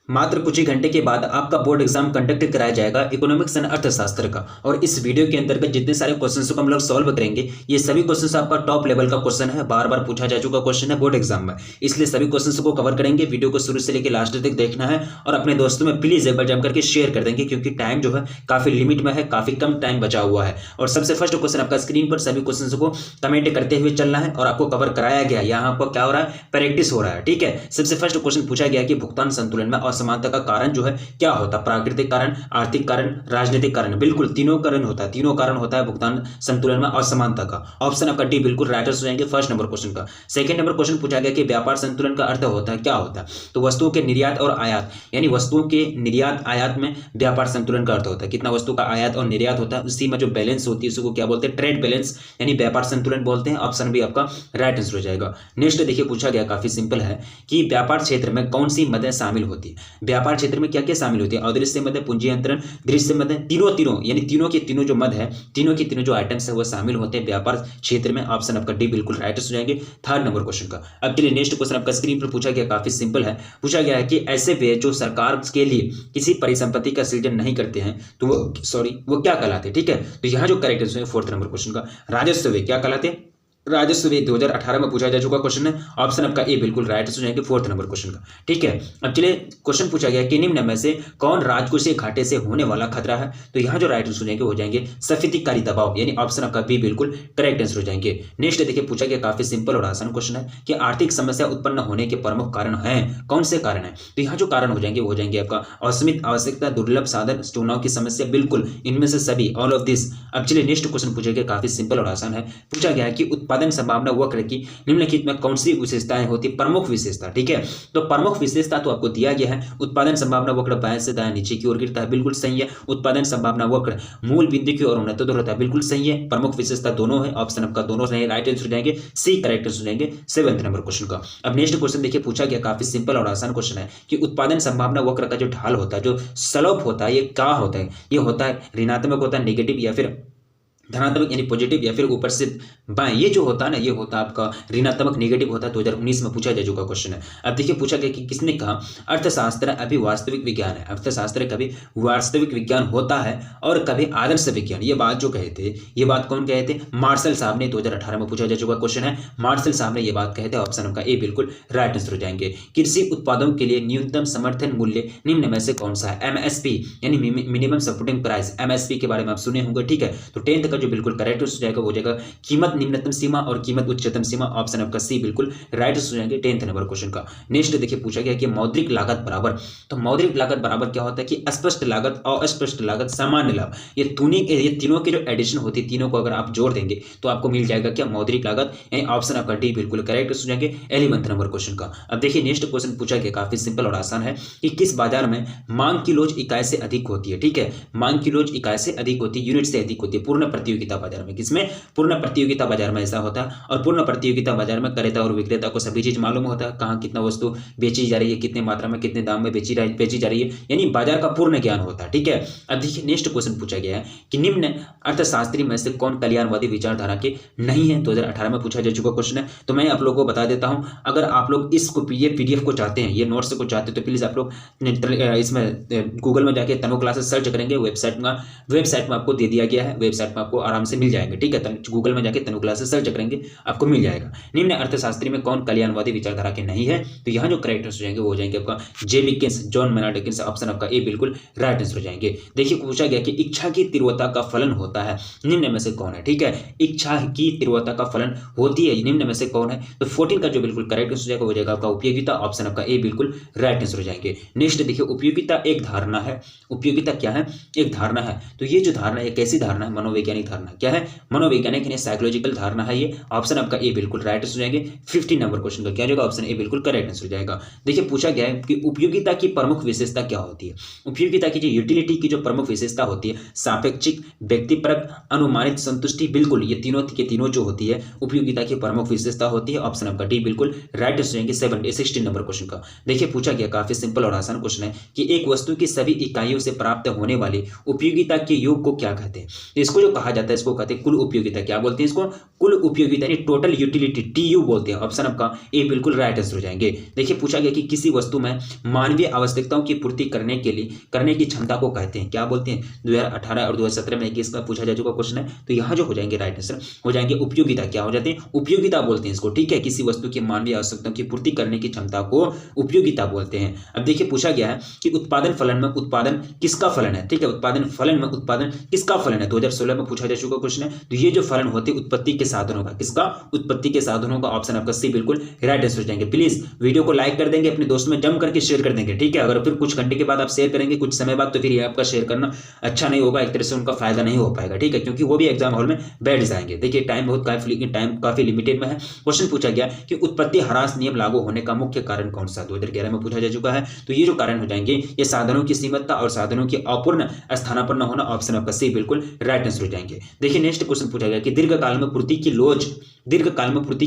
मात्र कुछ ही घंटे के बाद आपका बोर्ड एग्जाम कंडक्ट कराया जाएगा इकोनॉमिक्स एंड अर्थशास्त्र का। और इस वीडियो के अंतर्गत जितने सारे क्वेश्चंस को हम लोग सॉल्व करेंगे, ये सभी क्वेश्चंस आपका टॉप लेवल का क्वेश्चन है, बार बार पूछा जा चुका क्वेश्चन है बोर्ड एग्जाम में, इसलिए सभी क्वेश्चंस को कवर करेंगे। वीडियो को शुरू से लेकर लास्ट तक देखना है और अपने दोस्तों में प्लीज एक बार जम करके शेयर कर देंगे, क्योंकि टाइम जो है काफी लिमिट में है, काफी कम टाइम बचा हुआ है। और सबसे फर्स्ट क्वेश्चन आपका स्क्रीन पर, सभी क्वेश्चन को कमेंट करते हुए चलना है और आपको कवर कराया गया, यहाँ आपको क्या हो रहा है, प्रैक्टिस हो रहा है। ठीक है, सबसे फर्स्ट क्वेश्चन पूछा गया कि भुगतान संतुलन में असमानता का कारण जो है क्या होता है? प्राकृतिक कारण, आर्थिक कारण, राजनीतिक कारण। बिल्कुल तीनों कारण होता है, तीनों कारण होता है भुगतान संतुलन में असमानता का। ऑप्शन आपका डी बिल्कुल राइट हो जाएंगे फर्स्ट नंबर क्वेश्चन का। सेकंड नंबर क्वेश्चन पूछा गया कि व्यापार संतुलन का अर्थ होता है क्या होता है? तो वस्तुओं के निर्यात और आयात, यानी वस्तुओं के निर्यात आयात में व्यापार संतुलन का अर्थ होता है कितना वस्तु का आयात और निर्यात होता है, उसी में जो बैलेंस होती है उसको क्या बोलते हैं? ट्रेड बैलेंस, यानी व्यापार संतुलन बोलते हैं। ऑप्शन भी आपका राइट आंसर हो जाएगा। नेक्स्ट देखिए पूछा गया, काफी सिंपल है कि व्यापार क्षेत्र में कौन सी मदें शामिल होती है? व्यापार क्षेत्र में क्या क्या शामिल होती है? अदृश्य मद है, पूंजी अंतरण, दृश्य मद है, तीनों यानी तीनों के तीनों जो मद है, तीनों के तीनों जो आइटम्स है वो शामिल होते हैं व्यापार क्षेत्र में। ऑप्शन आपका डी बिल्कुल राइट हो जाएंगे थर्ड नंबर क्वेश्चन का। अब चलिए नेक्स्ट क्वेश्चन आपका स्क्रीन पर पूछा गया, काफी सिंपल है। पूछा गया है कि ऐसे व्यय जो सरकार के लिए किसी परिसंपत्ति का सृजन नहीं करते हैं तो वो क्या कहलाते हैं? ठीक है, तो यहाँ जो करेक्ट आंसर है फोर्थ नंबर क्वेश्चन का, राजस्व व्यय क्या कहलाते हैं? राजस्व व्यय 2018 में पूछा जा चुका क्वेश्चन है। ऑप्शन आपका ए बिल्कुल राइट हो जाएंगे फोर्थ नंबर क्वेश्चन का। ठीक है, अब चलिए क्वेश्चन पूछा गया कि निम्न में से कौन राजकोषीय घाटे से होने वाला खतरा है? तो यहाँ जो राइट आंसर हो जाएंगे सफेदीकारी दबाव, यानी ऑप्शन आपका बी बिल्कुल करेक्ट आंसर हो जाएंगे। नेक्स्ट देखिए पूछा गया, काफी सिंपल और आसान क्वेश्चन है कि आर्थिक समस्या उत्पन्न होने के प्रमुख कारण हैं, कौन से कारण है? तो यहाँ जो कारण हो जाएंगे आपका असीमित आवश्यकता, दुर्लभ साधन, चुनाव की समस्या, बिल्कुल इनमें से सभी, ऑल ऑफ दिस। अब चलिए नेक्स्ट क्वेश्चन पूछा गया, काफी सिंपल और आसान है। पूछा गया है कि उत्पादन संभावना वक्र की निम्नलिखित में कौन सी विशेषताएं होती? प्रमुख विशेषता। ठीक है, तो प्रमुख विशेषता तो आपको दिया गया है, उत्पादन संभावना वक्र बाएं से दाएं नीचे की ओर गिरता है, बिल्कुल सही है। उत्पादन संभावना वक्र मूल बिंदु की ओर उन्नत होता है, बिल्कुल सही है। प्रमुख विशेषता दोनों है, ऑप्शन आपका दोनों सही, राइट आंसर हो जाएंगे सी करेक्ट आंसर हो जाएंगे सेवेंथ नंबर क्वेश्चन का। अब नेक्स्ट क्वेश्चन देखिए पूछा गया, काफी सिंपल और आसान क्वेश्चन है कि उत्पादन संभावना वक्र का जो ढाल होता है, जो स्लोप होता है, ये क्या होता है? ये होता है ऋणात्मक होता है, नेगेटिव या फिर धनात्मक यानी पॉजिटिव, या फिर ऊपर से बाएं, ये जो होता है ना, ये होता है आपका ऋणात्मक नेगेटिव होता है। 2019 में पूछा जा चुका क्वेश्चन है। अब देखिए पूछा गया कि किसने कहा अर्थशास्त्र अभी वास्तविक विज्ञान है? अर्थशास्त्र कभी वास्तविक विज्ञान होता है और कभी आदर्श विज्ञान। ये बात जो कहे थे, ये बात कौन कहे थे? मार्शल साहब ने। 2018 में पूछा जा चुका क्वेश्चन है, मार्शल साहब ने ये बात कहे थे। ऑप्शन का ए बिल्कुल राइट आंसर हो जाएंगे। कृषि उत्पादों के लिए न्यूनतम समर्थन मूल्य निम्न में से कौन सा है? एमएसपी यानी मिनिमम सपोर्टिंग प्राइस, एमएसपी के बारे में आप सुने होंगे। ठीक है, तो 10th का जो बिल्कुल करेक्ट हो जाएगा वो जाएगा कीमत निम्नतम सीमा और कीमत उच्चतम सीमा। ऑप्शन आपका सी बिल्कुल राइट हो जाएंगे 10th नंबर क्वेश्चन का। नेक्स्ट देखिए पूछा गया कि मौद्रिक लागत बराबर, तो मौद्रिक लागत बराबर क्या होता है कि स्पष्ट लागत, अस्पष्ट लागत, सामान्य लाभ। ये तीनों के जो एडिशन होती है, तीनों को अगर आप जोड़ देंगे तो आपको मिल जाएगा क्या? मौद्रिक लागत। यानी ऑप्शन आपका डी बिल्कुल करेक्ट हो जाएंगे 11th नंबर क्वेश्चन का। अब देखिए नेक्स्ट क्वेश्चन पूछा गया, काफी सिंपल और आसान है कि किस बाजार में मांग की लोच इकाई से अधिक होती है? ठीक है, मांग की लोच इकाई से अधिक होती है, यूनिट से अधिक होती है पूर्ण प्रतियोगिता बाजार में। किसमें? पूर्ण प्रतियोगिता बाजार में ऐसा होता है। और पूर्ण प्रतियोगिता बाजार में क्रेता और विक्रेता को सभी चीज मालूम होता है, कहाँ कितना वस्तु बेची जा रही है, कितने मात्रा में, कितने दाम में बेची जा रही है, यानी बाजार का पूर्ण ज्ञान होता है। ठीक है, अब देखिए नेक्स्ट क्वेश्चन पूछा गया है कि निम्न अर्थशास्त्री में से कौन कल्याणवादी विचारधारा के नहीं है? 2018 में पूछा जा चुका क्वेश्चन है। तो मैं आप लोगों को बता देता हूं, अगर आप लोग इसको ये पीडीएफ को चाहते हैं, ये नोट्स को चाहते हैं, तो प्लीज आप लोग इसमें गूगल में जाके तनु क्लासेस सर्च करेंगे, वेबसाइट में आपको दे दिया गया है, वेबसाइट में आपको आराम से मिल जाएंगे। ठीक है, गूगल में जाके तनु क्लासेस सर्च करेंगे, आपको मिल जाएगा। निम्न अर्थशास्त्री में कौन कल्याणवादी विचारधारा के नहीं है? तो यहाँ जो करेक्ट आंसर हो जाएंगे वो हो जाएंगे आपका जे Wilkins, John Maynard Wilkins. Option आपका ए बिल्कुल राइट आंसर हो जाएंगे। देखिए पूछा गया कि इच्छा की तीव्रता का फलन होता है, निम्न में से कौन है? ठीक है, इच्छा की तीव्रता का फलन होती है, निम्न में से कौन है? तो 14 का जो बिल्कुल करेक्ट आंसर हो जाएगा वो जाएगा आपका उपयोगिता। ऑप्शन आपका ए बिल्कुल राइट आंसर हो जाएंगे। नेक्स्ट देखिए, उपयोगिता एक धारणा है। उपयोगिता क्या है? एक धारणा है। तो ये जो धारणा है कैसी धारणा है? मनोवैज्ञानिक धारणा। क्या है? मनोवैज्ञानिक यानी साइकोलॉजिकल धारणा है ये। ऑप्शन आपका ए बिल्कुल राइट आंसर हो जाएंगे 15 नंबर क्वेश्चन का। क्या जाएगा? ऑप्शन ए बिल्कुल करेक्ट आंसर हो जाएगा। देखिए पूछा गया है कि उपयोगिता की प्रमुख विशेषता क्या होती है? उपयोगिता की जो यूटिलिटी की जो प्रमुख विशेषता होती है, सापेक्षिक, व्यक्तिपरक, अनुमानित संतुष्टि। बिल्कुल ये तीनों के तीनों जो होती है उपयोगिता की प्रमुख विशेषता होती है। ऑप्शन आपका डी बिल्कुल राइट आंसर हो जाएंगे 16 नंबर क्वेश्चन का। देखिए पूछा गया, काफी सिंपल और आसान क्वेश्चन है कि एक वस्तु की सभी इकाइयों से प्राप्त होने वाली उपयोगिता के योग को क्या कहते हैं? इसको जो कहा जाता है, इसको कहते हैं कुल उपयोगिता। क्या बोलते हैं इसको? कुल उपयोगिता यानी टोटल यूटिलिटी, टीयू बोलते हैं। ऑप्शन आपका ए बिल्कुल राइट आंसर हो जाएंगे। देखिए पूछा गया कि किसी वस्तु में मानवीय आवश्यकताओं की पूर्ति करने की क्षमता को कहते हैं, क्या बोलते हैं? 2018 और 2017 में इसका पूछा जा चुका क्वेश्चन है। तो यहाँ जो हो जाएंगे राइट आंसर हो जाएंगे उपयोगिता। क्या हो जाते हैं? उपयोगिता बोलते हैं इसको, ठीक है। किसी वस्तु की मानवीय आवश्यकताओं की पूर्ति करने की क्षमता को उपयोगिता बोलते हैं। अब देखिए पूछा गया है कि उत्पादन फलन में उत्पादन किसका फलन है, ठीक है। उत्पादन फलन में उत्पादन किसका फलन है, 2016 में पूछा जा चुका क्वेश्चन है। तो ये जो फलन होते हैं उत्पत्ति के साधनों का, किसका? उत्पत्ति के साधनों का। ऑप्शन आपका सी बिल्कुल राइट आंसर हो जाएंगे। प्लीज वीडियो को लाइक कर देंगे, अपने दोस्त में जम करके शेयर कर देंगे, ठीक है। अगर फिर कुछ घंटे के बाद आप शेयर करेंगे कुछ समय बाद, तो फिर ये आपका शेयर करना अच्छा नहीं होगा, एक तरह से उनका फायदा नहीं हो पाएगा, ठीक है, क्योंकि वो भी एग्जाम हॉल में बैठ जाएंगे। देखिए टाइम काफी लिमिटेड में है। क्वेश्चन पूछा गया कि उत्पत्ति ह्रास नियम लागू होने का मुख्य कारण कौन सा? 2011 में पूछा जा चुका है। तो ये जो कारण हो जाएंगे ये साधनों की सीमितता और साधनों की अपूर्ण स्थानापन्न होना। ऑप्शन आपका सी बिल्कुल राइट आंसर हो जाएंगे। देखिए नेक्स्ट क्वेश्चन पूछा गया कि दीर्घकाल में पूर्ति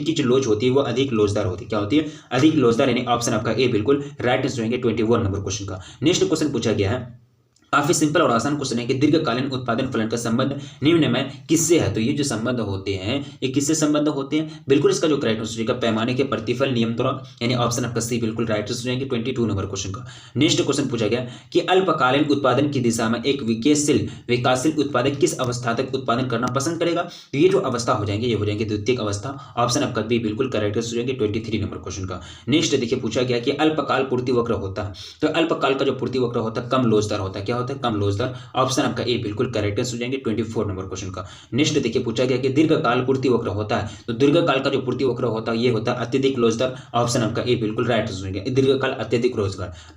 की जो लोच होती है वो अधिक लोचदार होती है। क्या होती है? अधिक लोचदार, यानी ऑप्शन आपका ए बिल्कुल राइट आंसर होंगे 21 नंबर क्वेश्चन का। नेक्स्ट क्वेश्चन पूछा गया है, काफी सिंपल और आसान क्वेश्चन है कि दीर्घकालीन उत्पादन फलन का संबंध निम्न में किससे है? तो ये जो संबंध होते हैं ये किससे संबंध होते हैं? बिल्कुल इसका जो करेक्ट आंसर होगा पैमाने के प्रतिफल नियम द्वारा, यानी ऑप्शन आपका सी बिल्कुल राइट आंसर हो जाएंगे 22 नंबर क्वेश्चन का। नेक्स्ट क्वेश्चन पूछा गया कि अल्पकालीन उत्पादन की दिशा में एक विकासशील उत्पादक किस अवस्था तक उत्पादन करना पसंद करेगा? तो ये जो अवस्था हो जाएंगे ये हो जाएंगे द्वितीयक अवस्था। ऑप्शन आपका बी बिल्कुल करेक्ट आंसर हो जाएंगे 23 नंबर क्वेश्चन का। नेक्स्ट देखिए पूछा गया कि अल्पकाल पूर्ति वक्र होता है। तो अल्पकाल का जो पूर्ति वक्र होता है कम लोचदार होता है। क्या होता है? कम लोचदार। ऑप्शन आपका ए बिल्कुल करेक्ट आंसर हो जाएंगे 24 नंबर क्वेश्चन का। नेक्स्ट देखिए पूछा गया कि दीर्घकाल पूर्ति वक्र होता है। तो दीर्घकाल का जो पूर्ति वक्र होता है ये होता है अत्यधिक लोचदार। ऑप्शन आपका ए बिल्कुल राइट आंसर हो जाएंगे। दीर्घकाल अत्यधिक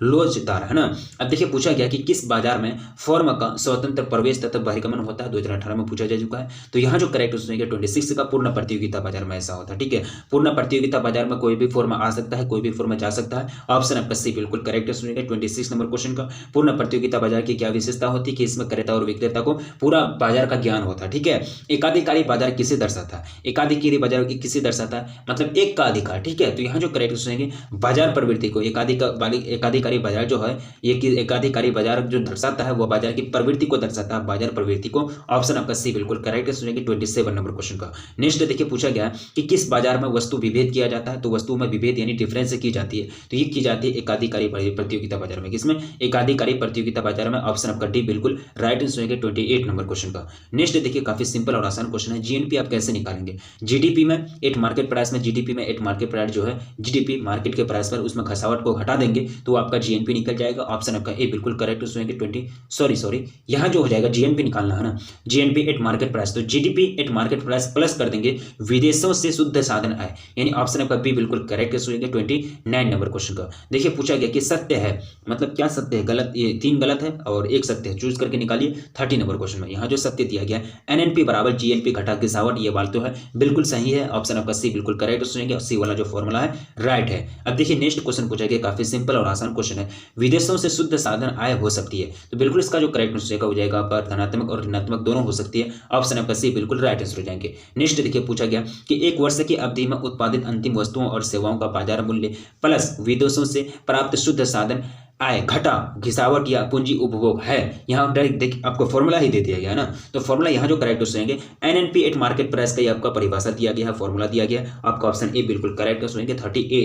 लोचदार है ना। अब देखिए पूछा गया कि किस बाजार में फर्म का स्वतंत्र प्रवेश तथा बहिर्गमन होता है? 2018 में पूछा जा चुका है। तो यहाँ जो करेक्ट आंसर होगा 26 का पूर्ण प्रतियोगिता बाजार में ऐसा होता है, ठीक है। पूर्ण प्रतियोगिता बाजार में कोई भी फर्म आ सकता है, कोई भी फर्म जा सकता है। ऑप्शन आपका सी बिल्कुल करेक्ट आंसर होगा 26 नंबर क्वेश्चन का। पूर्ण प्रतियोगिता बाजार की क्या विशेषता होती है कि इसमें क्रेता और विक्रेता को पूरा बाजार का ज्ञान होता है, ठीक है। एकाधिकारी बाजार किसे दर्शाता है? एकाधिकारी बाजार किसे दर्शाता है? मतलब एक का अधिकार, ठीक है। तो यहाँ जो करेक्ट सुनेंगे बाजार प्रवृत्ति को, एकाधिकारी बाजार जो है ये एकाधिकारी बाजार जो दर्शाता है वो बाजार की प्रवृत्ति को दर्शाता है, बाजार प्रवृत्ति को। ऑप्शन आपका सी बिल्कुल करेक्ट सुनेंगे 27 नंबर क्वेश्चन का। नेक्स्ट देखिए पूछा गया कि किस बाजार में वस्तु विभेद किया जाता है? तो वस्तु में विभेद यानी डिफरेंस की जाती है। तो ये की जाती है एकाधिकारी प्रतियोगिता बाजार में। किसमें? एकाधिकारी प्रतियोगिता बाजार में। ऑप्शन आपका डी बिल्कुल राइट आंसर होगा 28 नंबर क्वेश्चन का। नेक्स्ट देखिए काफी सिंपल और आसान क्वेश्चन है, जीएनपी आप कैसे निकालेंगे? जीडीपी में एट मार्केट प्राइस में, जीडीपी में एट मार्केट प्राइस जो है जीडीपी मार्केट के प्राइस पर उसमें घसावट को हटा देंगे तो आपका जीएनपी निकल जाएगा। ऑप्शन आपका ए बिल्कुल करेक्ट होंगे 20 यहाँ जो हो जाएगा जीएनपी निकालना है ना, जीएनपी एट मार्केट प्राइस। तो GDP at market price plus कर देंगे विदेशों से शुद्ध साधन आए, यानी ऑप्शन आपका बी बिल्कुल करेक्ट होंगे 29 नंबर क्वेश्चन का। देखिए पूछा गया कि सत्य है, मतलब क्या सत्य है? गलत, ये 3 गलत है और 1 सत्य है, चूज करके निकालिए 30 नंबर क्वेश्चन में। यहाँ जो सत्य दिया गया एनएनपी बराबर जीएनपी घटा गिरावट, ये बात तो है बिल्कुल सही है। ऑप्शन आपका सी बिल्कुल करेक्ट सुनेंगे और सी वाला जो फॉर्मूला है राइट है। अब देखिए नेक्स्ट क्वेश्चन पूछा गया, काफी सिंपल और आसान क्वेश्चन है, विदेशों से शुद्ध साधन आय हो सकती है? तो बिल्कुल इसका जो करेक्ट आंसर हो जाएगा आपका धनात्मक और ऋणात्मक दोनों हो सकती है। ऑप्शन आपका सी बिल्कुल राइट आंसर हो जाएंगे। नेक्स्ट देखिए पूछा गया कि 1 वर्ष की अवधि में उत्पादित अंतिम वस्तुओं और सेवाओं का बाजार मूल्य प्लस विदेशों से प्राप्त शुद्ध साधन आय घटा घिसावट या पूंजी उपभोग है। यहाँ डायरेक्ट देखिए आपको फॉर्मूला ही दे दिया गया ना, तो फॉर्मूला यहाँ जो करेक्ट होंगे एनएनपी एट मार्केट प्राइस का ये आपका परिभाषा दिया गया है, फॉर्मूला दिया गया। आपका ऑप्शन ए बिल्कुल करेक्ट होंगे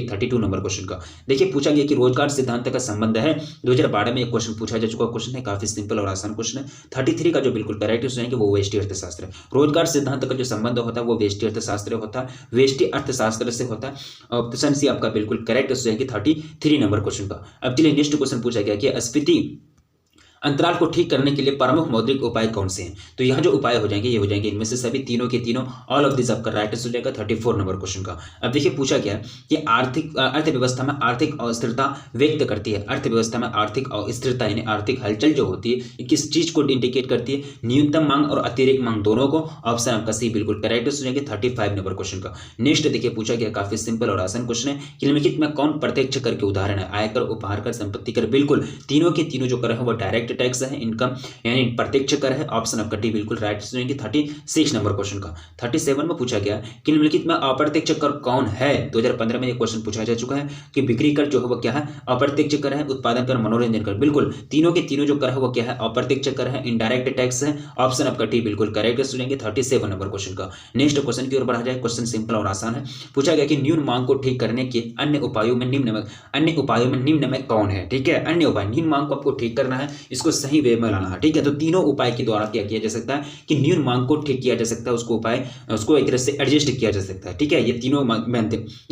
32 नंबर क्वेश्चन का। देखिए पूछा गया कि रोजगार सिद्धांत का संबंध है, 2012 में एक क्वेश्चन पूछा जा चुका क्वेश्चन है, काफी सिंपल और आसान क्वेश्चन है। 33 का जो बिल्कुल करेक्ट होंगे वो व्यष्टि अर्थशास्त्र है। रोजगार सिद्धांत का जो संबंध होता है वो व्यष्टि अर्थशास्त्र होता है, व्यष्टि अर्थशास्त्र से होता है। ऑप्शन सी आपका बिल्कुल करेक्ट होंगे 33 नंबर क्वेश्चन का। अब चलिए नेक्स्ट क्वेश्चन पूछा गया कि स्फीति अंतराल को ठीक करने के लिए प्रमुख मौद्रिक उपाय कौन से हैं? तो यहाँ जो उपाय हो जाएंगे ये हो जाएंगे इनमें से सभी तीनों के तीनों, ऑल ऑफ दिस आपका राइट आंसर हो जाएगा 34 नंबर क्वेश्चन का। अब देखिए पूछा गया कि अर्थव्यवस्था में आर्थिक अस्थिरता व्यक्त करती है। अर्थव्यवस्था में आर्थिक अस्थिरता यानी आर्थिक हलचल जो होती है ये किस चीज को इंडिकेट करती है? न्यूनतम मांग और अतिरिक्त मांग दोनों को। ऑप्शन आपका सी बिल्कुल करेक्ट हो जाएंगे 35 नंबर क्वेश्चन का। नेक्स्ट देखिए पूछा गया काफी सिंपल और आसान क्वेश्चन है निम्नलिखित में कौन प्रत्यक्ष कर के उदाहरण है? आयकर, उपहार कर, संपत्ति कर। बिल्कुल तीनों के तीनों जो कर है वो डायरेक्ट डायरेक्ट टैक्स है, इनकम यानी प्रत्यक्ष कर है। ऑप्शन आपका डी बिल्कुल राइट सुनेंगे 36 नंबर क्वेश्चन का। 37 में पूछा गया कि निम्नलिखित में अप्रत्यक्ष कर कौन है। 2015 में ये क्वेश्चन पूछा जा चुका है कि बिक्री कर जो है वो क्या है, अप्रत्यक्ष कर है, उत्पादन कर, मनोरंजन कर, बिल्कुल तीनों के तीनों जो कर है वो क्या है, अप्रत्यक्ष कर है, इनडायरेक्ट टैक्स है। ऑप्शन आपका डी बिल्कुल करेक्ट सुनेंगे 37 नंबर क्वेश्चन का। नेक्स्ट क्वेश्चन की ओर बढ़ा जाए। क्वेश्चन सिंपल और आसान है। पूछा गया कि न्यून मांग को ठीक करने के अन्य उपायों में निम्न में कौन है। ठीक है, अन्य उपाय, न्यून मांग को आपको ठीक करना है, इसको सही वे में लाना है। ठीक है, तो तीनों उपाय के द्वारा क्या किया जा सकता है कि न्यून मांग को ठीक किया जा सकता है, उसको एक तरह से एडजस्ट किया जा सकता है। ठीक है, ये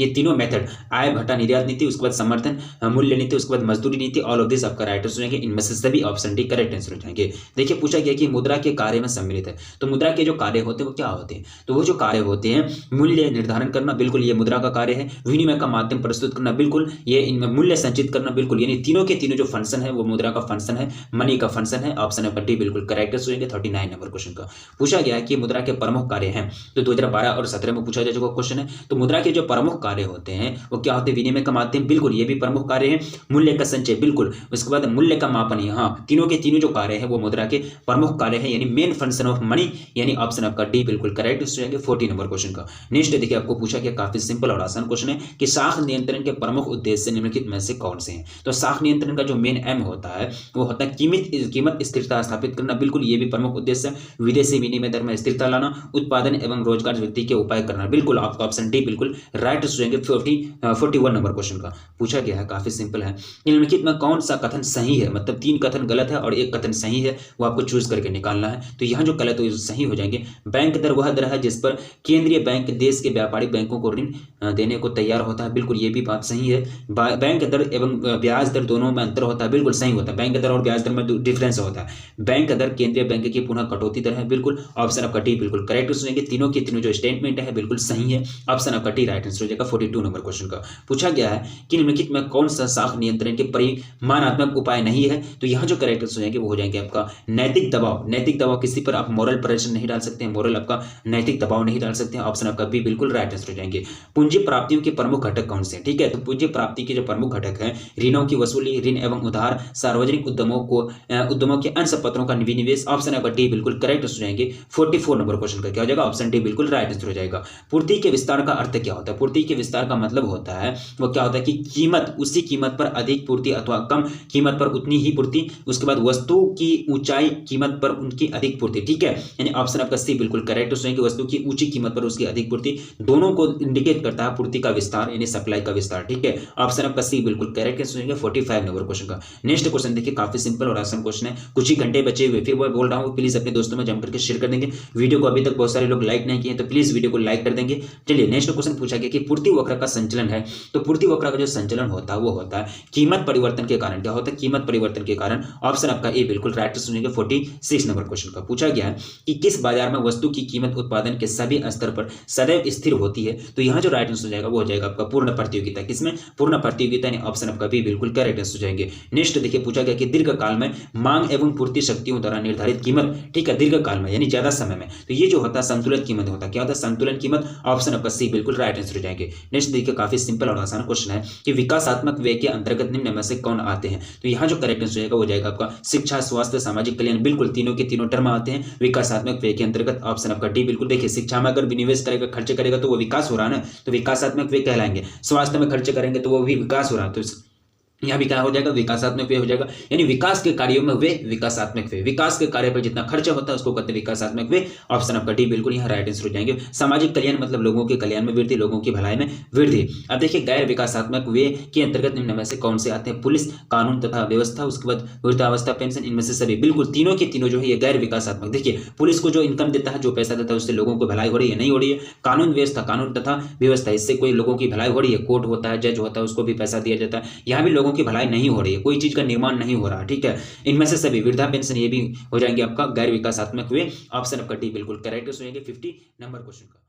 तीनों मेथड, आय भट्टा निर्यात नीति, उसके बाद समर्थन मूल्य नीति, उसके बाद मजदूरी नीति, ऑल ऑफ दिस आपका राइट आंसर हो जाएंगे। इनमें से सभी ऑप्शन डी करेक्ट आंसर हो जाएंगे। देखिए पूछा गया कि मुद्रा के कार्य में सम्मिलित है, तो मुद्रा के जो कार्य होते हैं वो क्या होते हैं, तो वो जो कार्य होते हैं मूल्य निर्धारण करना, बिल्कुल ये मुद्रा का कार्य है। विनिमय का माध्यम प्रस्तुत करना, बिल्कुल ये इनमें मूल्य संचित करना, बिल्कुल यानी तीनों के तीनों जो फंक्शन है वो मुद्रा का फंक्शन है, मनी का फंक्शन है। ऑप्शन नंबर डी बिल्कुल करेक्ट आंसर हो जाएंगे 39 नंबर क्वेश्चन का। पूछा गया कि मुद्रा के प्रमुख कार्य हैं, तो 2012 और 17 में पूछा जा चुका क्वेश्चन है। तो मुद्रा के जो प्रमुख कार्य होते हैं वो क्या होते हैं, विनिमय का माध्यम, बिल्कुल ये भी प्रमुख कार्य है। मूल्य का संचय, बिल्कुल, उसके बाद मूल्य का मापन, हाँ तीनों के तीनों जो कार्य है वो मुद्रा के प्रमुख कार्य है, यानी मेन फंक्शन ऑफ मनी, यानी ऑप्शन आपका डी बिल्कुल करेक्ट हो जाएंगे 40 नंबर क्वेश्चन का। नेक्स्ट देखिए आपको पूछा गया काफी सिंपल और आसान क्वेश्चन है कि साख नियंत्रण के प्रमुख उद्देश्य निम्नलिखित में से कौन से हैं। तो साख नियंत्रण का जो मेन एम होता है वो होता है कीमत स्थिरता स्थापित करना, बिल्कुल ये भी प्रमुख उद्देश्य है। विदेशी विनिमय दर में स्थिरता लाना, उत्पादन एवं रोजगार वृद्धि के उपाय करना, बिल्कुल आपका ऑप्शन डी बिल्कुल राइट हो जाएंगे 41 नंबर क्वेश्चन का। पूछा गया है काफी सिंपल है, निम्नलिखित में कौन सा कथन सही है, मतलब 3 कथन गलत है और 1 कथन सही है, वो आपको चूज करके निकालना है। तो यहाँ जो गलत है सही हो जाएंगे। बैंक दर वह दर है जिस पर केंद्रीय बैंक देश के व्यापारिक बैंकों को ऋण देने को तैयार होता है, बिल्कुल ये भी बात सही है। बैंक दर एवं ब्याज दर दोनों में अंतर होता है, बिल्कुल सही होता है। बैंक दर और ब्याज दर में डिफरेंस होता है। बैंक दर केंद्रीय बैंक की पुनः कटौती दर है, बिल्कुल ऑप्शन आपका डी बिल्कुल करेक्ट हो जाएंगे। तीनों के तीनों जो स्टेटमेंट है बिल्कुल सही है, ऑप्शन आपका डी राइट आंसर हो जाएगा 42 नंबर क्वेश्चन का। पूछा गया है कि निम्नलिखित में कौन सा साख नियंत्रण के परिमाणात्मक उपाय नहीं है, तो यहाँ जो करेक्ट हो जाएंगे वो हो जाएंगे आपका नैतिक दबाव। नैतिक दबाव, किसी पर आप मोरल प्रेशर नहीं डाल सकते हैं, मोरल आपका नैतिक दबाव नहीं डाल सकते हैं, ऑप्शन आपका बी बिल्कुल राइट आंसर हो जाएंगे। पूंजी प्राप्तियों के प्रमुख घटक कौन से हैं, ठीक है, तो पूंजी प्राप्ति के जो प्रमुख घटक हैं, ऋणों की वसूली, ऋण एवं उधार, सार्वजनिक उद्यमों के अंश पत्रों का विनिवेश, ऑप्शन आपका डी बिल्कुल करेक्ट हो जाएंगे 44 नंबर क्वेश्चन का। क्या हो जाएगा, ऑप्शन डी बिल्कुल राइट आंसर हो जाएगा। पूर्ति के विस्तार का अर्थ क्या होता है, पूर्ति के विस्तार का मतलब होता है वो क्या होता है कि कीमत, उसी कीमत पर अधिक पूर्ति अथवा कम कीमत पर उतनी ही पूर्ति, उसके बाद वस्तु की ऊंचाई कीमत पर उनकी अधिक पूर्ति, ठीक है, यानी ऑप्शन आपका सी बिल्कुल करेक्ट हो जाएंगे। वस्तु की ऊंची कीमत पर उसकी अधिक पूर्ति, दोनों को इंडिकेट करता है पूर्ति का विस्तार यानी सप्लाई का विस्तार, ठीक है, ऑप्शन आपका सी बिल्कुल करेक्ट हो जाएंगे 45 नंबर क्वेश्चन का। नेक्स्ट क्वेश्चन देखिए काफी सिंपल और आसान क्वेश्चन है, कुछ ही घंटे बचे हुए, फिर मैं बोल रहा हूँ प्लीज अपने दोस्तों में जम करके शेयर कर देंगे। वीडियो को अभी तक बहुत सारे लोग लाइक नहीं किए तो प्लीज वीडियो को लाइक कर देंगे। चलिए नेक्स्ट क्वेश्चन पूछा गया कि पूर्ति वक्र का संचलन है, तो पूर्ति वक्र का जो संचलन होता है वो होता है कीमत परिवर्तन के कारण। क्या होता है, कीमत परिवर्तन के कारण, ऑप्शन आपका ए बिल्कुल राइट सुनेंगे 46 नंबर क्वेश्चन का। पूछा गया है कि किस बाजार में वस्तु की कीमत उत्पादन के सभी स्तर पर सदैव स्थिर होती है, तो यहाँ जो राइट आंसर हो जाएगा वो हो जाएगा आपका पूर्ण प्रतियोगिता। किसमें, पूर्ण प्रतियोगिता, यानी ऑप्शन आपका बी बिल्कुल करेक्ट आंसर हो जाएंगे। नेक्स्ट देखिए पूछा गया कि दीर्घ काल में मांग एवं पूर्ति शक्तियों द्वारा निर्धारित कीमत, ठीक है, दीर्घ काल में यानी ज्यादा समय में, तो ये जो होता है संतुलित कीमत होता है। क्या होता है, संतुलन कीमत, ऑप्शन आपका सी बिल्कुल राइट आंसर हो जाएंगे। नेक्स्ट देखिए काफी सिंपल और आसान क्वेश्चन है कि विकासात्मक व्यय के अंतर्गत निम्न में से कौन आते हैं, तो यहाँ जो करेक्ट आंसर हो जाएगा आपका शिक्षा, स्वास्थ्य, सामाजिक कल्याण, बिल्कुल तीनों के तीनों टर्म आते हैं विकासात्मक व्यय के अंतर्गत, ऑप्शन आपका डी बिल्कुल। देखिए शिक्षा में अगर विनिवेश करेगा, खर्च करेगा तो वो विकास हो रहा है ना, तो विकासात्मक व्यय कहलाएंगे। स्वास्थ्य में खर्च करेंगे तो वो भी विकास हो रहा है, तो यहाँ भी क्या हो जाएगा, विकासात्मक व्यय हो जाएगा, यानी विकास के कार्यों में वे विकासात्मक व्यय, विकास के कार्य पर जितना खर्चा होता है उसको कहते हैं विकासात्मक व्यय, ऑप्शन आपका डी बिल्कुल यहाँ राइट आंसर हो जाएंगे। सामाजिक कल्याण मतलब लोगों के कल्याण में वृद्धि, लोगों की भलाई में वृद्धि। अब देखिए गैर विकासात्मक व्यय के अंतर्गत निम्न में से कौन से आते हैं, पुलिस, कानून तथा व्यवस्था, उसके बाद वृद्धावस्था पेंशन, इनमें से सभी, बिल्कुल तीनों के तीनों जो है ये गैर विकासात्मक। देखिए पुलिस को जो इनकम देता है, जो पैसा देता है, उससे लोगों को भलाई हो रही है, नहीं हो रही है। कानून व्यवस्था, कानून तथा व्यवस्था, इससे कोई लोगों की भलाई हो रही है, कोर्ट होता है, जज होता है, उसको भी पैसा दिया जाता है, यहाँ भी लोगों की भलाई नहीं हो रही है, कोई चीज का निर्माण नहीं हो रहा, ठीक है। इनमें से सभी, वृद्धा पेंशन, ये भी हो जाएंगे आपका गैर विकासात्मक व्यय, ऑप्शन आपका डी बिल्कुल करेक्ट हो जाएंगे 50 नंबर क्वेश्चन का।